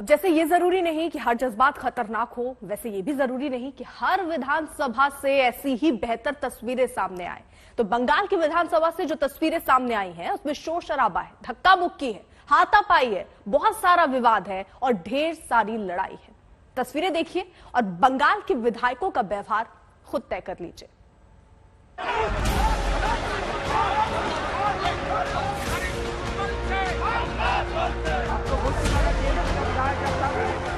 जैसे ये जरूरी नहीं कि हर जज्बात खतरनाक हो, वैसे ये भी जरूरी नहीं कि हर विधानसभा से ऐसी ही बेहतर तस्वीरें सामने आए। तो बंगाल की विधानसभा से जो तस्वीरें सामने आई हैं उसमें शोर शराबा है, धक्का मुक्की है, हाथापाई है, बहुत सारा विवाद है और ढेर सारी लड़ाई है। तस्वीरें देखिए और बंगाल के विधायकों का व्यवहार खुद तय कर लीजिए।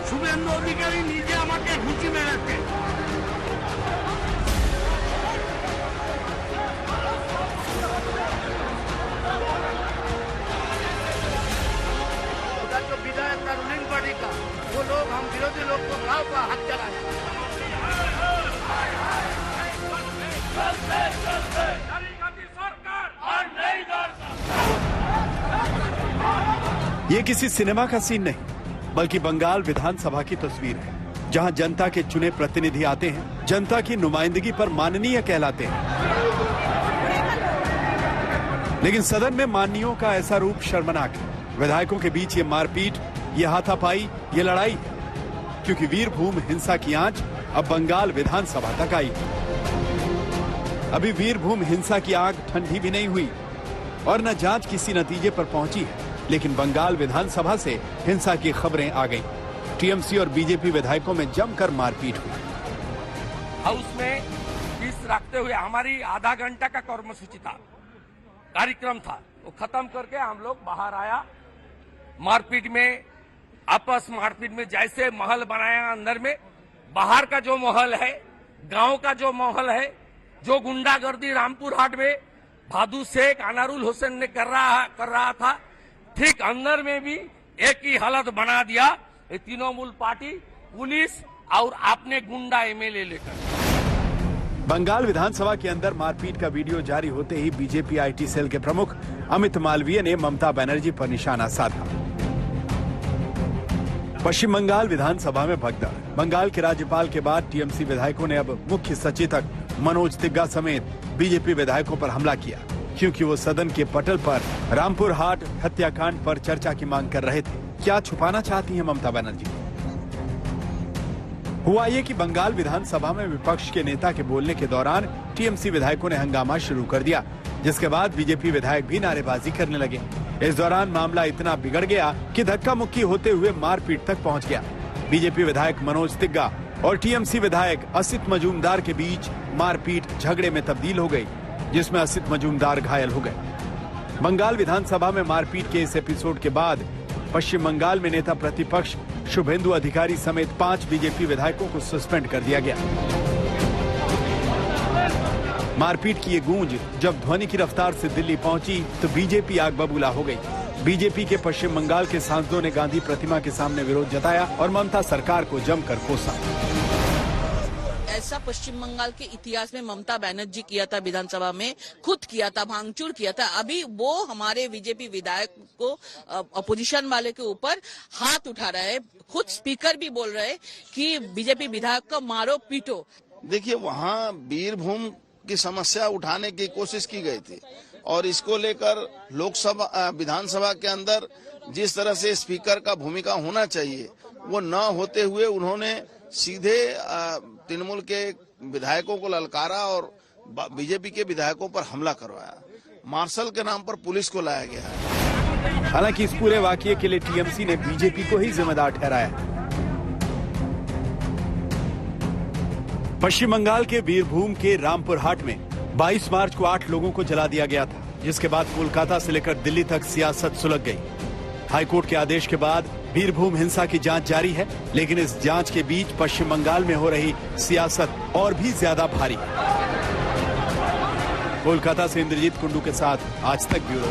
শুভেন্দু অধিকারী নিজে আমাকে ঘুষি মেরেছে। उधर जो विधायक था रूलिंग पार्टी का, वो लोग हम विरोधी लोग को गाँव का हाथ चलाए। ये किसी सिनेमा का सीन नहीं बल्कि बंगाल विधानसभा की तस्वीर है, जहां जनता के चुने प्रतिनिधि आते हैं, जनता की नुमाइंदगी पर माननीय कहलाते हैं। लेकिन सदन में माननीयों का ऐसा रूप शर्मनाक है। विधायकों के बीच ये मारपीट, ये हाथापाई, ये लड़ाई है, क्योंकि वीरभूम हिंसा की आंच अब बंगाल विधानसभा तक आई। अभी वीरभूम हिंसा की आग ठंडी भी नहीं हुई और न जांच किसी नतीजे पर पहुंची है, लेकिन बंगाल विधानसभा से हिंसा की खबरें आ गईं। टीएमसी और बीजेपी विधायकों में जमकर मारपीट हुई। हाउस में पीस रखते हुए हमारी आधा घंटा का कर्मसूची था, कार्यक्रम था, वो खत्म करके हम लोग बाहर आया। मारपीट में जैसे महल बनाया अंदर में, बाहर का जो महल है, गांव का जो महल है, जो गुंडागर्दी रामपुर हाट में भादू शेख अनारुल हुसैन ने कर रहा था, ठीक अंदर में भी एक ही हालत बना दिया। तृणमूल पार्टी, पुलिस और आपने गुंडा एमएलए लेकर। बंगाल विधानसभा के अंदर मारपीट का वीडियो जारी होते ही बीजेपी आईटी सेल के प्रमुख अमित मालवीय ने ममता बनर्जी पर निशाना साधा। पश्चिम बंगाल विधानसभा में भगदड़। बंगाल के राज्यपाल के बाद टीएमसी विधायकों ने अब मुख्य सचेतक मनोज तिग्गा समेत बीजेपी विधायकों पर हमला किया, क्योंकि वो सदन के पटल पर रामपुर हाट हत्याकांड पर चर्चा की मांग कर रहे थे। क्या छुपाना चाहती हैं ममता बनर्जी? हुआ ये कि बंगाल विधानसभा में विपक्ष के नेता के बोलने के दौरान टीएमसी विधायकों ने हंगामा शुरू कर दिया, जिसके बाद बीजेपी विधायक भी नारेबाजी करने लगे। इस दौरान मामला इतना बिगड़ गया कि धक्का मुक्की होते हुए मारपीट तक पहुंच गया। बीजेपी विधायक मनोज तिग्गा और टीएमसी विधायक असित मजूमदार के बीच मारपीट झगड़े में तब्दील हो गई, जिसमें असित मजूमदार घायल हो गए। बंगाल विधानसभा में मारपीट के इस एपिसोड के बाद पश्चिम बंगाल में नेता प्रतिपक्ष शुभेंदु अधिकारी समेत 5 बीजेपी विधायकों को सस्पेंड कर दिया गया। मारपीट की ये गूंज जब ध्वनि की रफ्तार से दिल्ली पहुंची तो बीजेपी आग बबूला हो गई। बीजेपी के पश्चिम बंगाल के सांसदों ने गांधी प्रतिमा के सामने विरोध जताया और ममता सरकार को जमकर कोसा। ऐसा पश्चिम बंगाल के इतिहास में ममता बनर्जी किया था, विधानसभा में खुद किया था, भांगचूर किया था। अभी वो हमारे बीजेपी विधायक को अपोजिशन वाले के ऊपर हाथ उठा रहा है। खुद स्पीकर भी बोल रहे हैं कि बीजेपी विधायक को मारो पीटो। देखिए, वहाँ वीरभूम की समस्या उठाने की कोशिश की गई थी और इसको लेकर लोकसभा विधानसभा के अंदर जिस तरह से स्पीकर का भूमिका होना चाहिए वो न होते हुए उन्होंने सीधे तृणमूल के विधायकों को ललकारा और बीजेपी के विधायकों पर हमला करवाया। मार्शल के नाम पर पुलिस को लाया गया है। हालांकि इस पूरे वाकये के लिए टीएमसी ने बीजेपी को ही जिम्मेदार ठहराया। पश्चिम बंगाल के वीरभूम के रामपुर हाट में 22 मार्च को 8 लोगों को जला दिया गया था, जिसके बाद कोलकाता से लेकर दिल्ली तक सियासत सुलग गई। हाईकोर्ट के आदेश के बाद वीरभूम हिंसा की जांच जारी है, लेकिन इस जांच के बीच पश्चिम बंगाल में हो रही सियासत और भी ज्यादा भारी है। कोलकाता से इंद्रजीत कुंडू के साथ आज तक ब्यूरो।